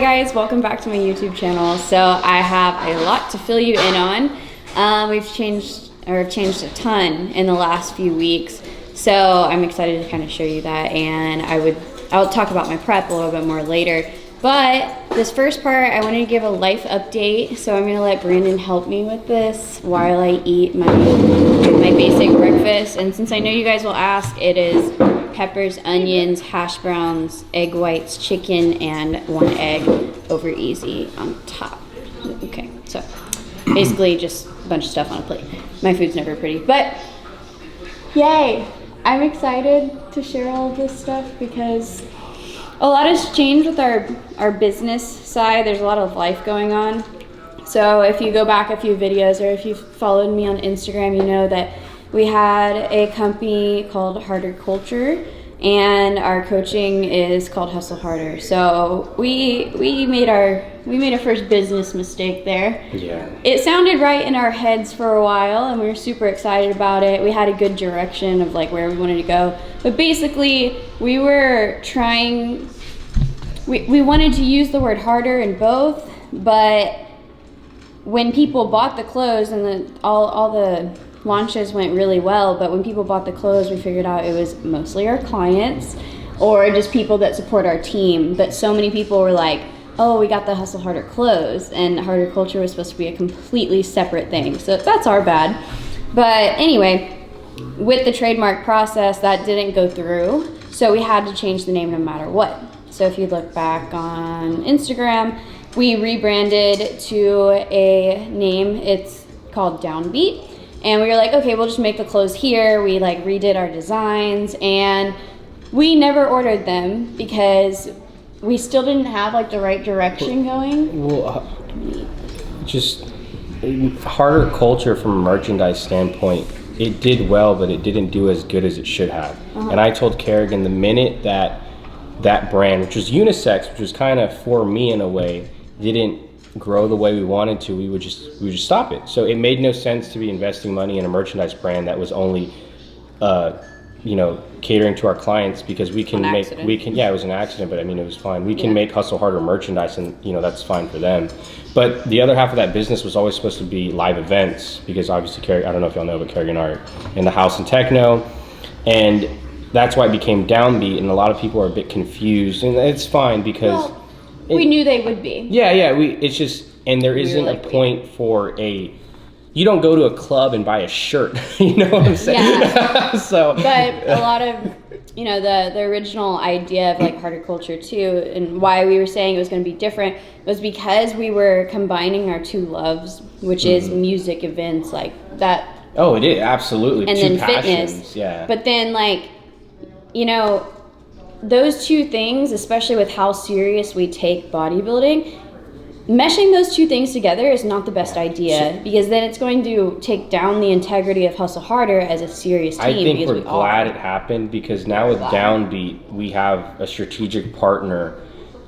guys, welcome back to my YouTube channel. So I have a lot to fill you in on. I've changed a ton in the last few weeks. So I'm excited to kind of show you that, and I'll talk about my prep a little bit more later. But this first part, I wanted to give a life update. So I'm gonna let Brandon help me with this while I eat my basic breakfast. And since I know you guys will ask, it is peppers, onions, hash browns, egg whites, chicken, and 1 egg over easy on top. Okay, so basically just a bunch of stuff on a plate. My food's never pretty, but yay! I'm excited to share all of this stuff because a lot has changed with our business side. There's a lot of life going on. So if you go back a few videos, or if you've followed me on Instagram, you know that we had a company called Harder Culture, and our coaching is called Hustle Harder. So we made a first business mistake there. Yeah. It sounded right in our heads for a while, and we were super excited about it. We had a good direction of like where we wanted to go. But basically, we were trying. We wanted to use the word harder in both, but when people bought the clothes and all the launches went really well, but when people bought the clothes, we figured out it was mostly our clients or just people that support our team. But so many people were like, oh, we got the Hustle Harder clothes, and Harder Culture was supposed to be a completely separate thing. So that's our bad. But anyway, with the trademark process, that didn't go through. So we had to change the name no matter what. So if you look back on Instagram, we rebranded to a name. It's called DOWNBEAT. And we were like, okay, we'll just make the clothes here. We like redid our designs, and we never ordered them because we still didn't have like the right direction going. Well, just Harder Culture from a merchandise standpoint, it did well, but it didn't do as good as it should have. And I told Kerigan the minute that brand, which was unisex, which was kind of for me in a way, didn't grow the way we wanted to, we would just stop it. So it made no sense to be investing money in a merchandise brand that was only catering to our clients, because it was an accident, but I mean, it was fine. We can make Hustle Harder merchandise, and that's fine for them. But the other half of that business was always supposed to be live events, because obviously I don't know if y'all know, but Kerigan are in the house and techno, and that's why it became DOWNBEAT, and a lot of people are a bit confused, and it's fine because we knew they would be. Yeah. It's just, and there isn't a point for you don't go to a club and buy a shirt. You know what I'm saying? Yeah. But a lot of, the original idea of like Harder Culture too, and why we were saying it was going to be different, was because we were combining our two loves, which is music, events, like that. Oh, it is, absolutely. And two then passions. fitness. Yeah. But then those two things, especially with how serious we take bodybuilding, meshing those two things together is not the best idea, because then it's going to take down the integrity of Hustle Harder as a serious team. I think we're glad it happened, because now with DOWNBEAT, we have a strategic partner,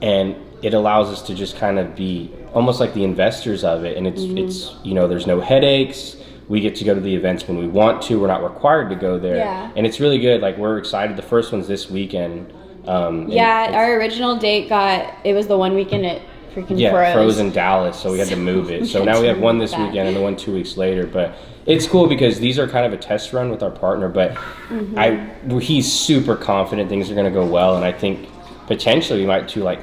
and it allows us to just kind of be almost like the investors of it. And it's there's no headaches. We get to go to the events when we want to. We're not required to go there. Yeah. And it's really good. Like, we're excited. The first one's this weekend. Our original date it was the one weekend at freaking froze in Dallas, so we had to move it. So now we have one this weekend and the one 2 weeks later. But it's cool because these are kind of a test run with our partner. But he's super confident things are going to go well, and I think potentially we might do like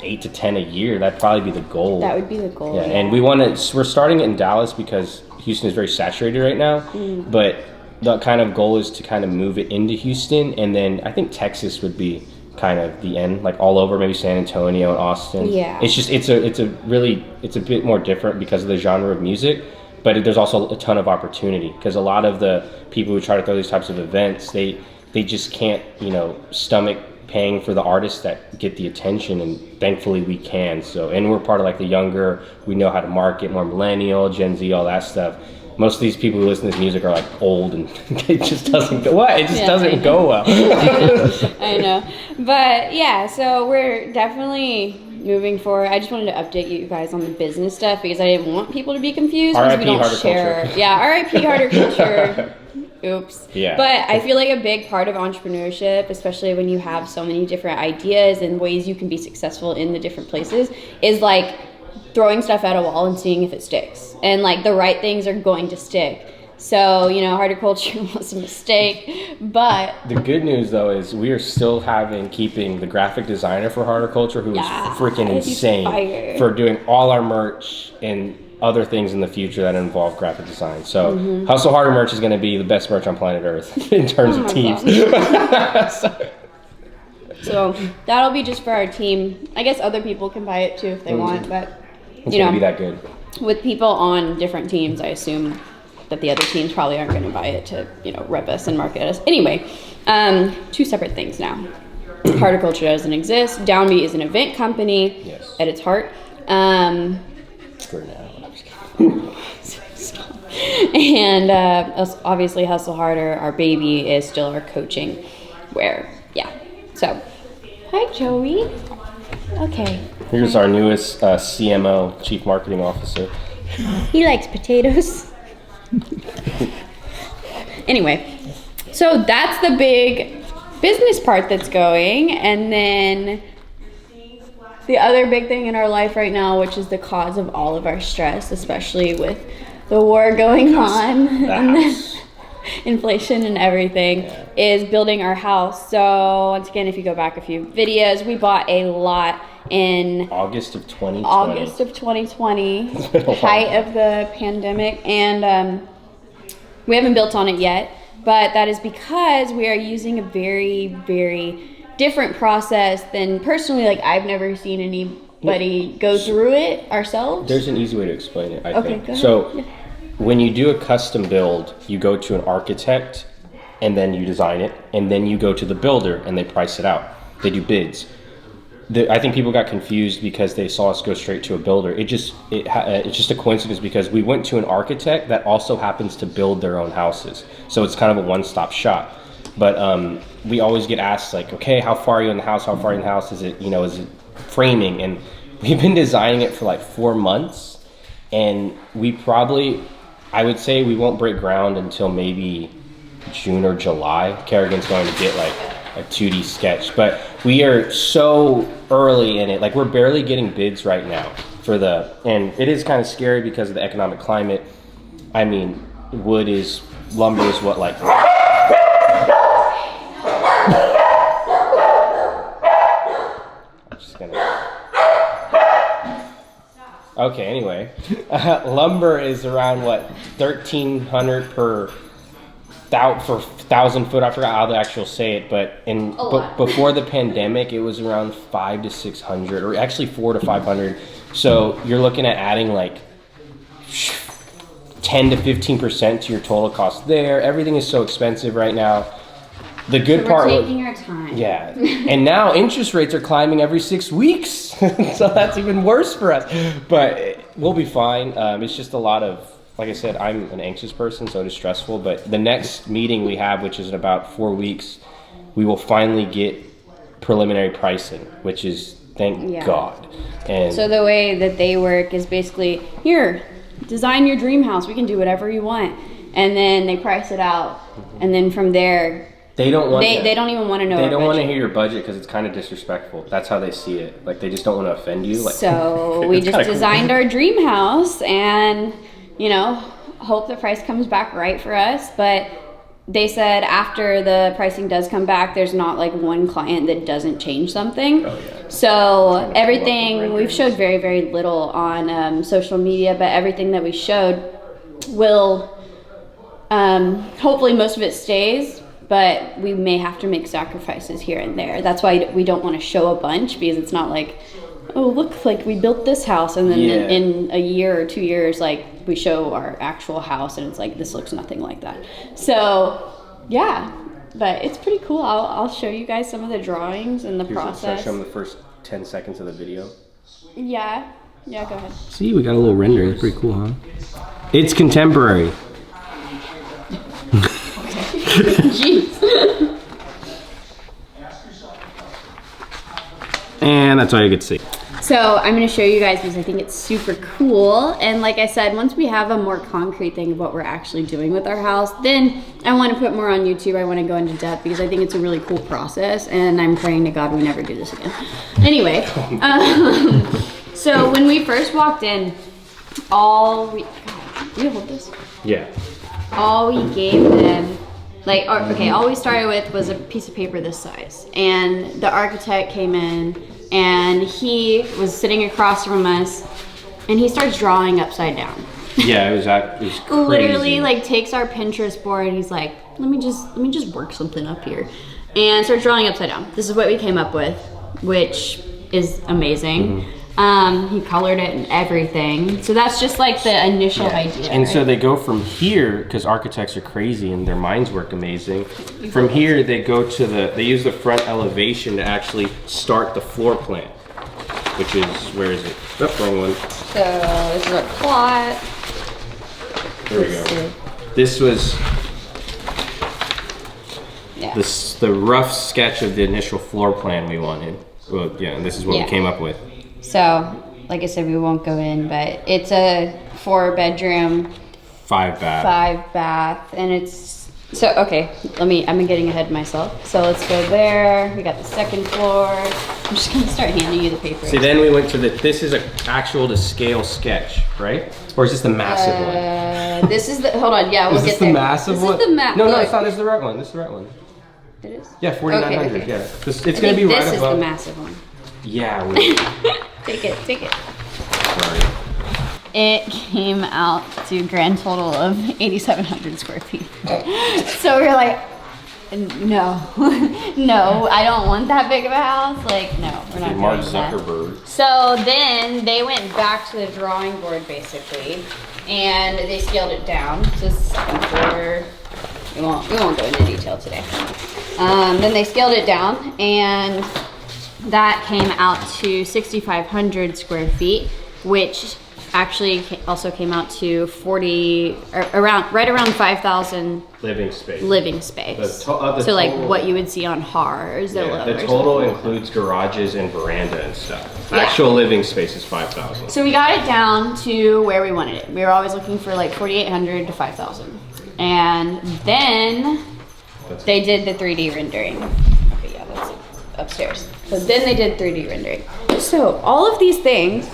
8 to 10 a year. That'd probably be the goal. That would be the goal. Yeah. And we're starting it in Dallas because Houston is very saturated right now. But the kind of goal is to kind of move it into Houston, and then I think Texas would be kind of the end, like all over, maybe San Antonio and Austin. Yeah. It's just it's a bit more different because of the genre of music, but there's also a ton of opportunity, because a lot of the people who try to throw these types of events, they just can't stomach paying for the artists that get the attention, and thankfully we can. So, and we're part of like the younger, we know how to market, more millennial, Gen Z, all that stuff. Most of these people who listen to this music are like old, and it just doesn't go go well. I know. But yeah, so we're definitely moving forward. I just wanted to update you guys on the business stuff, because I didn't want people to be confused. R.I.P. We don't Harder share. Culture. Yeah, R.I.P. Harder Culture. Oops. Yeah. But I feel like a big part of entrepreneurship, especially when you have so many different ideas and ways you can be successful in the different places, is like throwing stuff at a wall and seeing if it sticks. And like the right things are going to stick. So, you know, horticulture was a mistake, but... The good news, though, is we are still keeping the graphic designer for horticulture, who is freaking insane, for doing all our merch and other things in the future that involve graphic design. So, Hustle Harder merch is going to be the best merch on planet Earth in terms of teams. So, that'll be just for our team. I guess other people can buy it, too, if they want, but, it's going to be that good. With people on different teams, I assume that the other teams probably aren't going to buy it to, you know, rep us and market us. Anyway, two separate things now. Horticulture doesn't exist. DOWNBEAT is an event company at its heart. For now. And obviously Hustle Harder, our baby, is still our coaching. So, hi Joey. Okay. Here's our newest CMO, Chief Marketing Officer. He likes potatoes. Anyway, so that's the big business part that's going, and then the other big thing in our life right now, which is the cause of all of our stress, especially with the war going on and the inflation and everything, is building our house. So once again, if you go back a few videos, we bought a lot in August of 2020, height of the pandemic, and we haven't built on it yet, but that is because we are using a very, very different process than personally, like I've never seen anybody go through it ourselves. There's an easy way to explain it, I think. Go ahead. So when you do a custom build, you go to an architect and then you design it, and then you go to the builder and they price it out. They do bids. I think people got confused because they saw us go straight to a builder. It's just a coincidence because we went to an architect that also happens to build their own houses. So it's kind of a one-stop shop. But we always get asked like, okay, how far are you in the house? How far are you in the house? Is it framing? And we've been designing it for like 4 months, and I would say we won't break ground until maybe June or July. Kerigan's going to get like a 2D sketch, but we are so early in it. Like we're barely getting bids right now and it is kind of scary because of the economic climate. I mean, lumber is what, like, I'm just gonna, okay, anyway, lumber is around what, 1,300 for 1,000 foot. I forgot how to actually say it, but before the pandemic, it was around 500 to 600, or actually 400 to 500. So you're looking at adding like 10 to 15% to your total cost there. Everything is so expensive right now. The good part was taking our time. Yeah, and now interest rates are climbing every 6 weeks, so that's even worse for us. But we'll be fine. It's just a lot of. Like I said, I'm an anxious person, so it is stressful. But the next meeting we have, which is in about 4 weeks, we will finally get preliminary pricing, which is thank God. And so the way that they work is basically, here, design your dream house. We can do whatever you want. And then they price it out. And then from there, they don't even want to know. They don't want to hear your budget because it's kind of disrespectful. That's how they see it. Like they just don't want to offend you. Like, so we just designed our dream house and, you know, hope the price comes back right for us. But they said after the pricing does come back, there's not like one client that doesn't change something. Oh, yeah. So everything, we've showed very, very little on social media, but everything that we showed will, hopefully most of it stays, but we may have to make sacrifices here and there. That's why we don't want to show a bunch, because it's not like, oh, look, like we built this house, and then in a year or 2 years, like we show our actual house and it's like, this looks nothing like that. So yeah, but it's pretty cool. I'll show you guys some of the drawings and the process. Show them the first 10 seconds of the video. Yeah, go ahead. See, we got a little render. That's pretty cool, huh? It's contemporary. Jeez. And that's all you get to see. So I'm gonna show you guys because I think it's super cool. And like I said, once we have a more concrete thing of what we're actually doing with our house, then I wanna put more on YouTube. I wanna go into depth because I think it's a really cool process, and I'm praying to God we never do this again. Anyway, so when we first walked in, God, you hold this? Yeah. All we gave them, all we started with was a piece of paper this size. And the architect came in and he was sitting across from us and he starts drawing upside down. Yeah, it was crazy. Literally like takes our Pinterest board and he's like, let me just work something up here. And starts drawing upside down. This is what we came up with, which is amazing. He colored it and everything. So that's just like the initial idea. And right? so they go from here, because architects are crazy and their minds work amazing. From here, they go to they use the front elevation to actually start the floor plan, which is, where is it? Oh, wrong one. So this is our plot. There we go. This was the rough sketch of the initial floor plan we wanted. Well, yeah, and this is what we came up with. So, like I said, we won't go in, but it's a 4-bedroom, 5-bath, and it's, so, okay, I'm getting ahead of myself. So let's go there, we got the second floor. I'm just gonna start handing you the paper. See, then we went to this is an actual to scale sketch, right? Or is this the massive one? This is the, hold on, yeah, we'll get there. Is this the massive one? This is the No, it's not, this is the right one, this is the right one. It is? Yeah, 4,900, okay. yeah. It's gonna be right above. This is the massive one. Yeah, Take it. Sorry. It came out to a grand total of 8,700 square feet. So we were like, no, no, I don't want that big of a house. Like, no, we're not Mark doing that. Zuckerberg. So then they went back to the drawing board basically, and they scaled it down to the second floor. We won't go into detail today. Then they scaled it down, and that came out to 6,500 square feet, which actually also came out to right around 5,000 living space. So like what you would see on HARs. The total includes garages and veranda and stuff. Yeah. Actual living space is 5,000. So we got it down to where we wanted it. We were always looking for like 4,800 to 5,000, and then they did the 3D rendering. Okay, yeah, that's upstairs. So then they did 3D rendering. So all of these things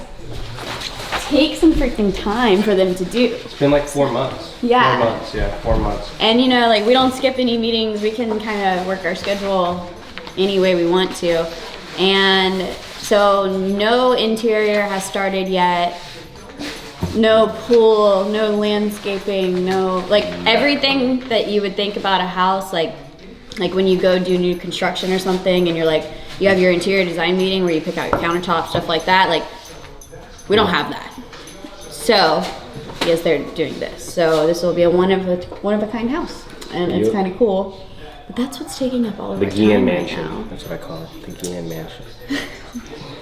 take some freaking time for them to do. It's been like 4 months. Yeah. 4 months, yeah, 4 months. And you know, like we don't skip any meetings. We can kind of work our schedule any way we want to. And so no interior has started yet. No pool, no landscaping, no, like everything that you would think about a house, like when you go do new construction or something and you're like, you have your interior design meeting where you pick out your countertop, stuff like that. Like, we don't have that. So, because they're doing this. So this will be a one of a kind house. And it's kind of cool. But that's what's taking up all of our time mansion. right now. That's what I call it, the Gian mansion.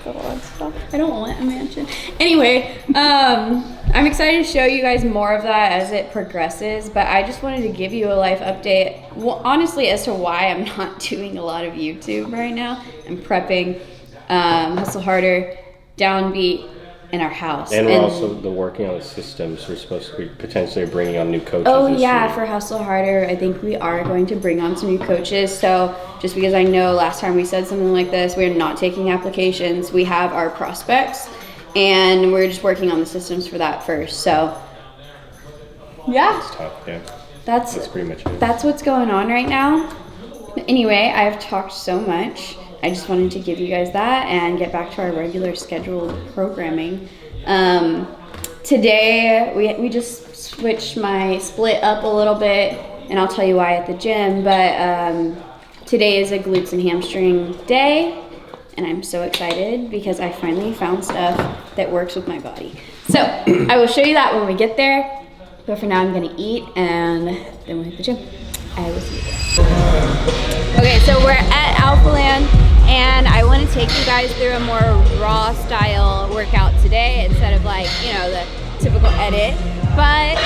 I don't want a mansion. Anyway, I'm excited to show you guys more of that as it progresses, but I just wanted to give you a life update, honestly, as to why I'm not doing a lot of YouTube right now. I'm prepping Hustle Harder, Downbeat, in our house. And we're also working on the systems. We're supposed to be potentially bringing on new coaches. Oh this yeah, year. for Hustle Harder, I think we are going to bring on some new coaches. So just because I know last time we said something like this, we're not taking applications. We have our prospects, and we're just working on the systems for that first. So yeah, it's tough, yeah. That's pretty much it. That's what's going on right now. Anyway, I've talked so much. I just wanted to give you guys that and get back to our regular scheduled programming. Today, we just switched my split up a little bit, and I'll tell you why at the gym, but today is a glutes and hamstring day, and I'm so excited because I finally found stuff that works with my body. So, I will show you that when we get there, but for now I'm gonna eat, and then we'll hit the gym. I will see you there. Okay, so we're at Alphaland, and I want to take you guys through a more raw style workout today instead of like, you know, the typical edit. But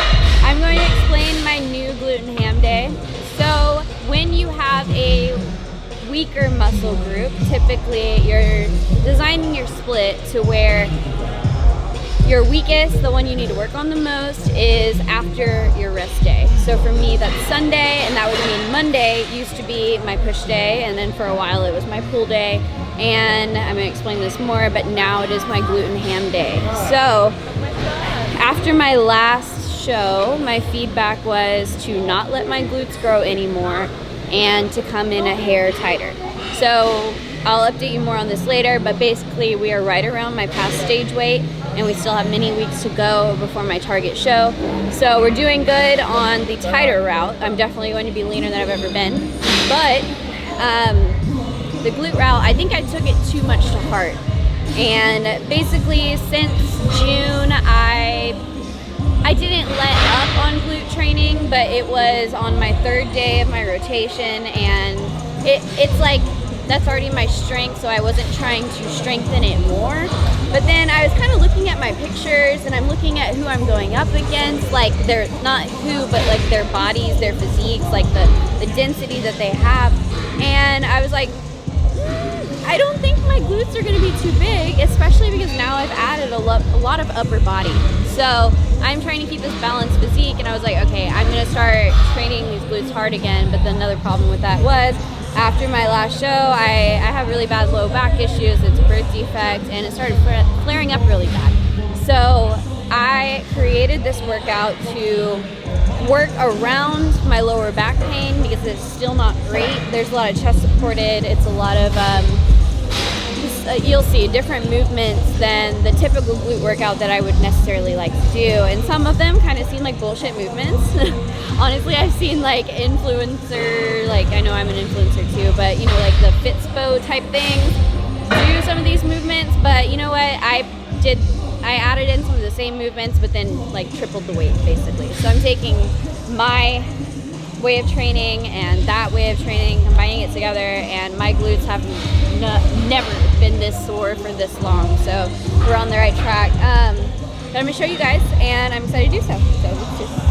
I'm going to explain my new glute and ham day. So when you have a weaker muscle group, typically you're designing your split to where your weakest, the one you need to work on the most, is after your rest day. So for me, that's Sunday, and that would mean Monday used to be my push day, and then for a while it was my pull day, and I'm gonna explain this more, but now it is my glute and ham day. So after my last show, my feedback was to not let my glutes grow anymore and to come in a hair tighter. So I'll update you more on this later, but basically we are right around my past stage weight, and we still have many weeks to go before my target show. So we're doing good on the tighter route. I'm definitely going to be leaner than I've ever been, but the glute route, I think I took it too much to heart. And basically since June, I didn't let up on glute training, but it was on my 3rd day of my rotation, and it's like, that's already my strength, so I wasn't trying to strengthen it more. But then I was kind of looking at my pictures, and I'm looking at who I'm going up against, like they're not who, but like their bodies, their physiques, like the density that they have. And I was like, I don't think my glutes are going to be too big, especially because now I've added a lot of upper body. So I'm trying to keep this balanced physique, and I was like, okay, I'm going to start training these glutes hard again. But then another problem with that was, after my last show, I have really bad low back issues. It's a birth defect, and it started flaring up really bad. So I created this workout to work around my lower back pain because it's still not great. There's a lot of chest supported. It's a lot of you'll see different movements than the typical glute workout that I would necessarily like to do, and some of them kind of seem like bullshit movements. Honestly, I've seen like influencer, like I know I'm an influencer too, but you know, like the Fitspo type things do some of these movements, but you know what, I added in some of the same movements, but then like tripled the weight basically. So I'm taking my way of training and that way of training, combining it together, and my glutes have never been this sore for this long. So we're on the right track. But I'm gonna show you guys, and I'm excited to do so. So let's just.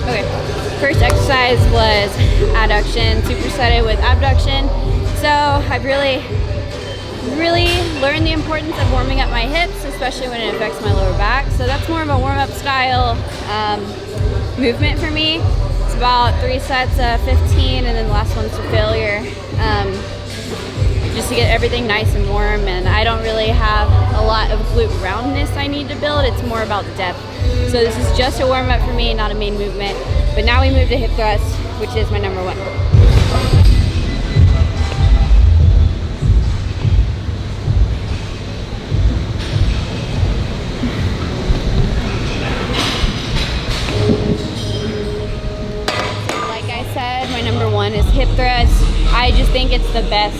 Okay, first exercise was adduction, supersetted with abduction. So I've really learned the importance of warming up my hips, especially when it affects my lower back. So that's more of a warm-up style movement for me. It's about 3 sets of 15, and then the last one's to failure. Just to get everything nice and warm, and I don't really have a lot of glute roundness I need to build. It's more about the depth. So this is just a warm up for me, not a main movement. But now we move to hip thrust, which is my number 1. Like I said, my number 1 is hip thrust. I just think it's the best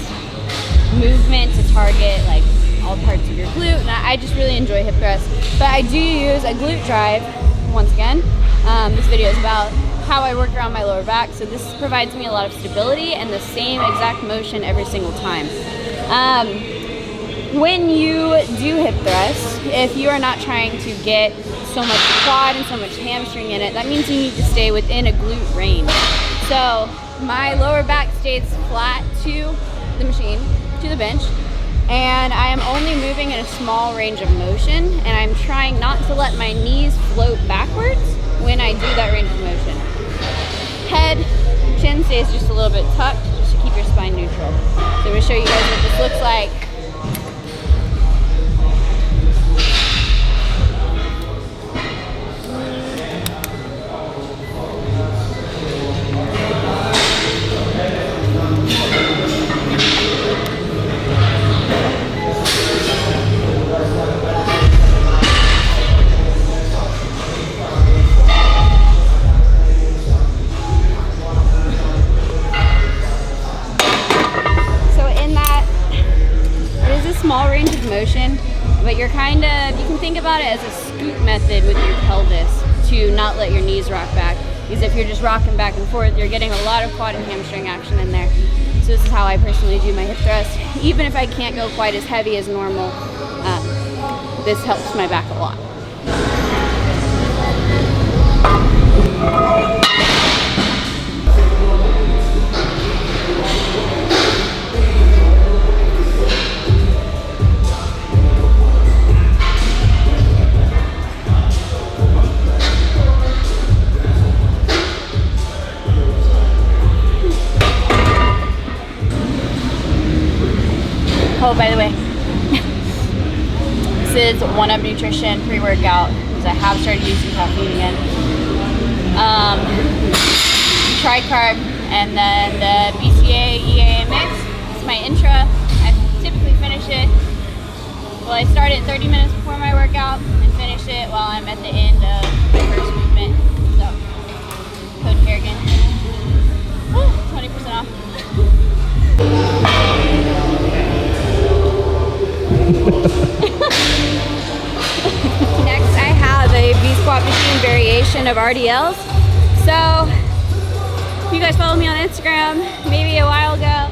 movement to target like all parts of your glute, and I just really enjoy hip thrust. But I do use a glute drive once again. This video is about how I work around my lower back, so this provides me a lot of stability and the same exact motion every single time. When you do hip thrust, if you are not trying to get so much quad and so much hamstring in it, that means you need to stay within a glute range. So my lower back stays flat to the machine, to the bench, and I am only moving in a small range of motion, and I'm trying not to let my knees float backwards when I do that range of motion. Head, chin stays just a little bit tucked, just to keep your spine neutral. So I'm going to show you guys what this looks like. small range of motion, but you can think about it as a scoot method with your pelvis to not let your knees rock back. Because if you're just rocking back and forth, you're getting a lot of quad and hamstring action in there. So this is how I personally do my hip thrust. Even if I can't go quite as heavy as normal, this helps my back a lot. Oh, by the way, this is One Up Nutrition pre-workout because I have started using caffeine again. Tri-carb and then the BCA EAA mix. It's my intra. I typically finish it. Well, I start it 30 minutes before my workout and finish it while I'm at the end of my first movement. So, code Kerigan. 20% off. Next, I have a V-squat machine variation of RDLs. So, if you guys follow me on Instagram, maybe a while ago,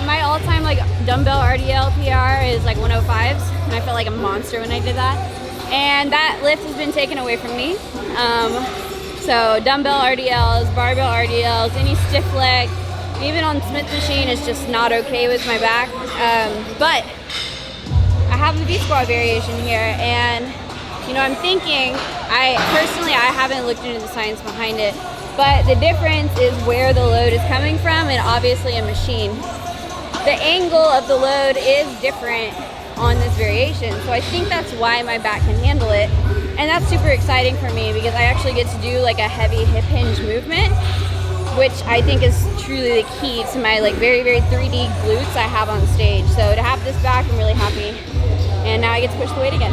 my all-time like dumbbell RDL PR is like 105s, and I felt like a monster when I did that. And that lift has been taken away from me. So dumbbell RDLs, barbell RDLs, any stiff leg, even on Smith machine is just not okay with my back. But I have a V-squat variation here, and you know, I'm thinking, I haven't looked into the science behind it, but the difference is where the load is coming from, and obviously a machine. The angle of the load is different on this variation, so I think that's why my back can handle it, and that's super exciting for me because I actually get to do like a heavy hip hinge movement, which I think is truly the key to my like very, very 3D glutes I have on stage. So to have this back, I'm really happy. And now I get to push the weight again.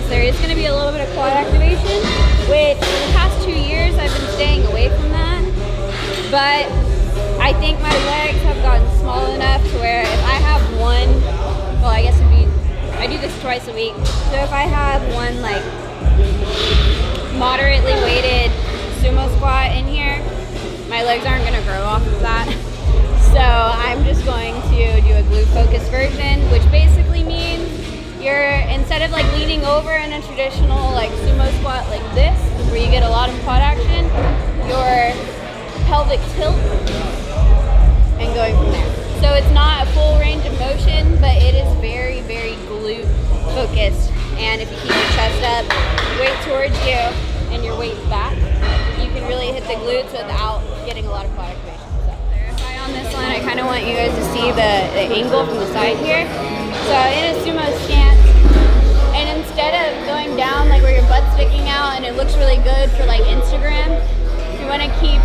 There is going to be a little bit of quad activation, which for the past 2 years I've been staying away from that, but I think my legs have gotten small enough to where if I have one, well I guess I do this twice a week, so if I have one like moderately weighted sumo squat in here, my legs aren't going to grow off of that. So I'm just going to do a glute focus version, which basically means instead of like leaning over in a traditional like sumo squat like this, where you get a lot of quad action, your pelvic tilt and going from there. So it's not a full range of motion, but it is very, very glute focused. And if you keep your chest up, weight towards you, and your weight back, you can really hit the glutes without getting a lot of quad activation. So verify on this one, I kind of want you guys to see the angle from the side here. So in a sumo stance, and instead of going down like where your butt's sticking out and it looks really good for like Instagram, you want to keep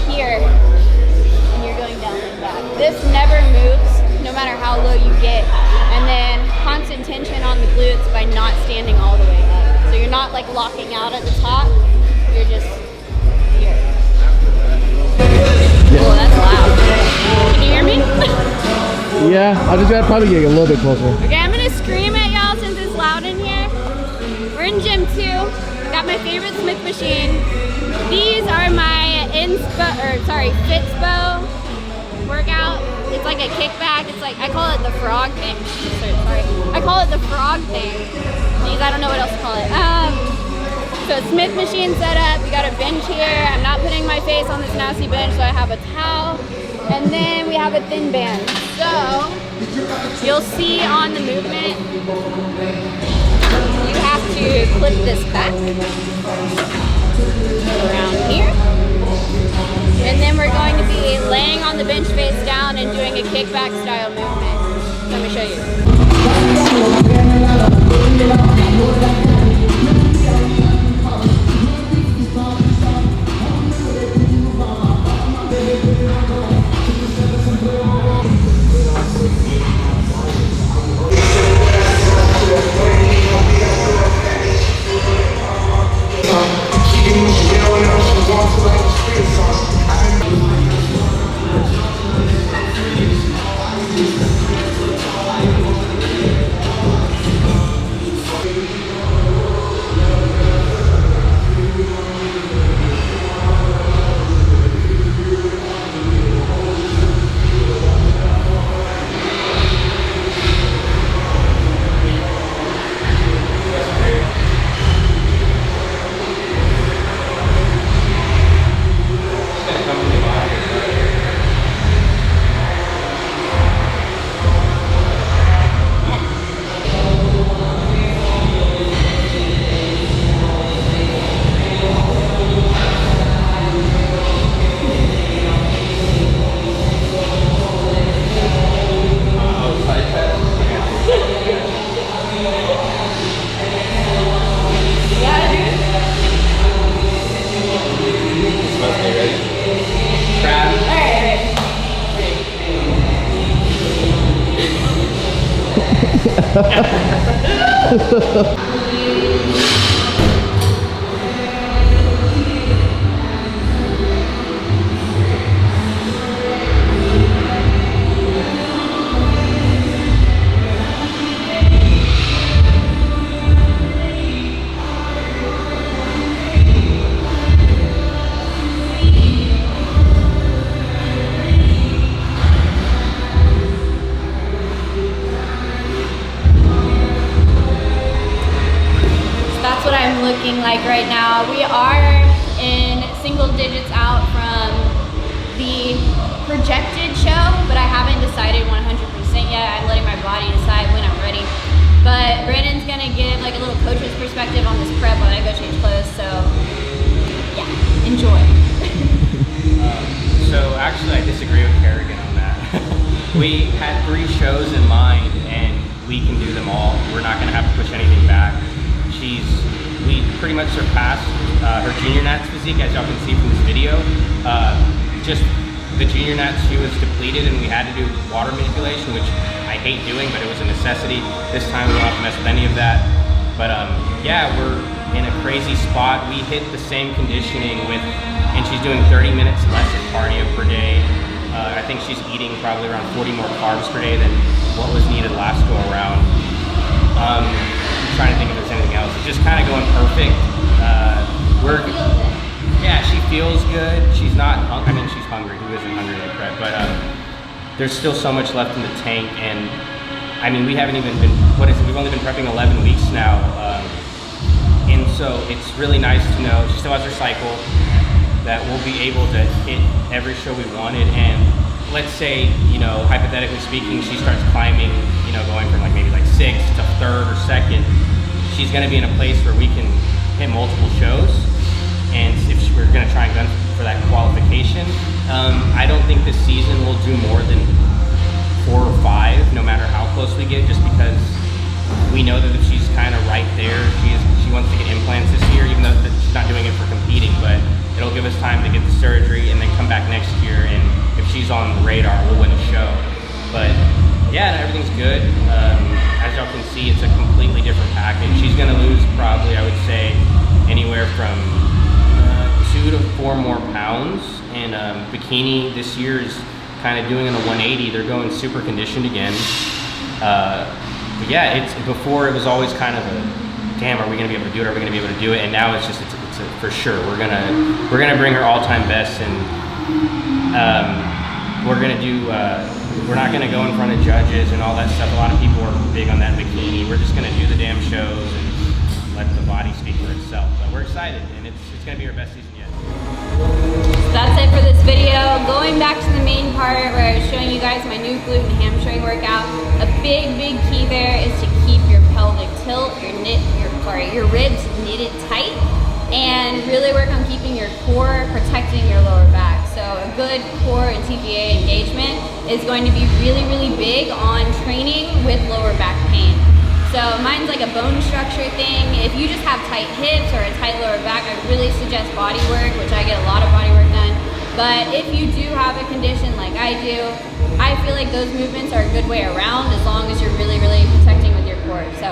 here and you're going down like that. This never moves no matter how low you get, and then constant tension on the glutes by not standing all the way up. So you're not like locking out at the top, you're just here. Yeah. Oh, that's loud. Can you hear me? Yeah, I just gotta probably get a little bit closer. Okay, I'm gonna scream at y'all since it's loud in here. We're in gym 2. Got my favorite Smith machine. These are my Fitspo workout. It's like a kickback. It's like, I call it the frog thing. Sorry. I call it the frog thing. These, I don't know what else to call it. So Smith machine setup. We got a bench here. I'm not putting my face on this nasty bench, so I have a towel. And then we have a thin band. So you'll see on the movement, you have to clip this back around here. kickback style movement. Let me show you. Looking like right now. We are in single digits out from the projected show, but I haven't decided 100% yet. I'm letting my body decide when I'm ready. But Brandon's gonna give like a little coach's perspective on this prep while I go change clothes, so yeah, enjoy. So actually I disagree with Kerigan on that. We had 3 shows in mind and we can do them all. We're not gonna have to push anything back. We pretty much surpassed her junior nats physique, as y'all can see from this video. Just the junior nats, she was depleted and we had to do water manipulation, which I hate doing, but it was a necessity. This time we don't have to mess with any of that. But yeah, we're in a crazy spot. We hit the same conditioning and she's doing 30 minutes less of cardio per day. I think she's eating probably around 40 more carbs per day than what was needed last go around. Trying to think if there's anything else. It's just kind of going perfect. Yeah, she feels good. She's not, I mean, she's hungry. Who isn't hungry like that? But there's still so much left in the tank. And I mean, we haven't even been, we've only been prepping 11 weeks now. And so it's really nice to know she still has her cycle, that we'll be able to hit every show we wanted. And let's say, you know, hypothetically speaking, she starts climbing, you know, going from like maybe like 6th to 3rd or 2nd. She's going to be in a place where we can hit multiple shows, and if we're going to try and gun for that qualification, I don't think this season will do more than 4 or 5, no matter how close we get, just because we know that if she's kind of right there, she wants to get implants this year, even though she's not doing it for competing, but it'll give us time to get the surgery and then come back next year, and if she's on the radar, we'll win a show. But yeah, everything's good. As y'all can see, it's a completely different package. She's gonna lose probably, I would say, anywhere from 2 to 4 more pounds. And bikini this year is kind of doing in a 180. They're going super conditioned again. But yeah, before it was always kind of a, damn, are we gonna be able to do it? Are we gonna be able to do it? And now it's just, it's for sure. We're gonna bring her all-time best, and we're gonna do. We're not gonna go in front of judges and all that stuff. A lot of people are big on that bikini. We're just gonna do the damn shows and let the body speak for itself. But we're excited, and it's gonna be our best season yet. So that's it for this video. Going back to the main part where I was showing you guys my new glute and hamstring workout. A big key there is to keep your pelvic tilt, your ribs knitted tight, and really work on keeping your core, protecting your lower back. So a good core and TGA engagement is going to be really, really big on training with lower back pain. So mine's like a bone structure thing. If you just have tight hips or a tight lower back, I really suggest body work, which I get a lot of body work done. But if you do have a condition like I do, I feel like those movements are a good way around as long as you're really, really protecting with your core. So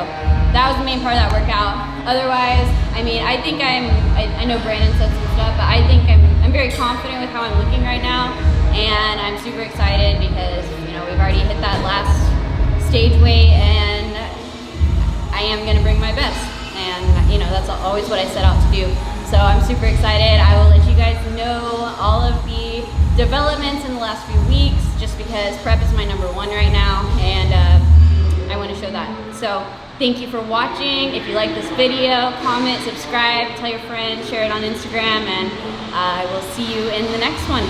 that was the main part of that workout. Otherwise, I mean, I think I know Brandon said some stuff, but I think I'm very confident with how I'm looking right now. And I'm super excited because, you know, we've already hit that last stage weight and I am gonna bring my best. And, you know, that's always what I set out to do. So I'm super excited. I will let you guys know all of the developments in the last few weeks just because prep is my #1 right now and I want to show that. So thank you for watching. If you like this video, comment, subscribe, tell your friends, share it on Instagram, and I will see you in the next one.